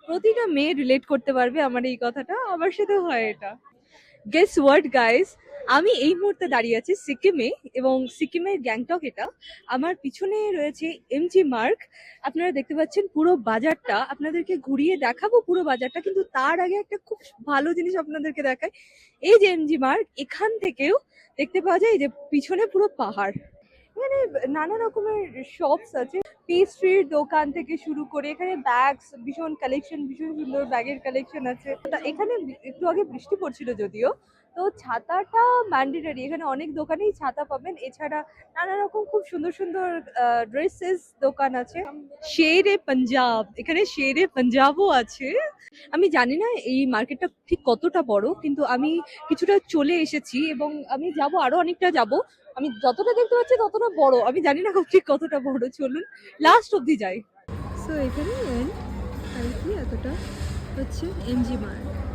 প্রতিটা মেয়ে রিলেট করতে পারবে আমার এই কথাটা, আমার সাথে হয় এটা। গেস হোয়াট গাইস, আমি এই মুহূর্তে দাঁড়িয়ে আছি সিকিমে, এবং সিকিমের গ্যাংটক এটা। আমার পিছনে রয়েছে এমজি মার্গ। আপনারা দেখতে পাচ্ছেন পুরো বাজারটা, আপনাদেরকে ঘুরিয়ে দেখাবো পুরো বাজারটা, কিন্তু তার আগে একটা খুব ভালো জিনিস আপনাদেরকে দেখাই। এই যে এমজি মার্গ, এখান থেকেও দেখতে পাওয়া যায় এই যে পিছনে পুরো পাহাড়। এখানে নানা রকমের শপস আছে, পেস্ট্রির দোকান থেকে শুরু করে এখানে ব্যাগস, ভীষণ কালেকশন, ভীষণ সুন্দর ব্যাগের কালেকশন আছে। তা এখানে একটু আগে বৃষ্টি পড়ছিল যদিও, তো ছাতাটা ম্যান্ডেটরি, এখানে অনেক দোকানেই ছাতা পাবেন। এছাড়া নানা রকম খুব সুন্দর সুন্দর ড্রেসেস দোকান আছে। শেরে পাঞ্জাব, এখানে শেরে পাঞ্জাবও আছে। আমি জানি না এই মার্কেটটা ঠিক কতটা বড়, কিন্তু আমি কিছুটা চলে এসেছি এবং আমি যাব, আরো অনেকটা যাব। আমি যতটা দেখতে পাচ্ছি ততটা বড়, আমি জানি না ঠিক কতটা বড়, চলুন লাস্ট অব্দি যাই। সো এখানে এন্ড আর কি এতটা হচ্ছে এমজি মার্গ।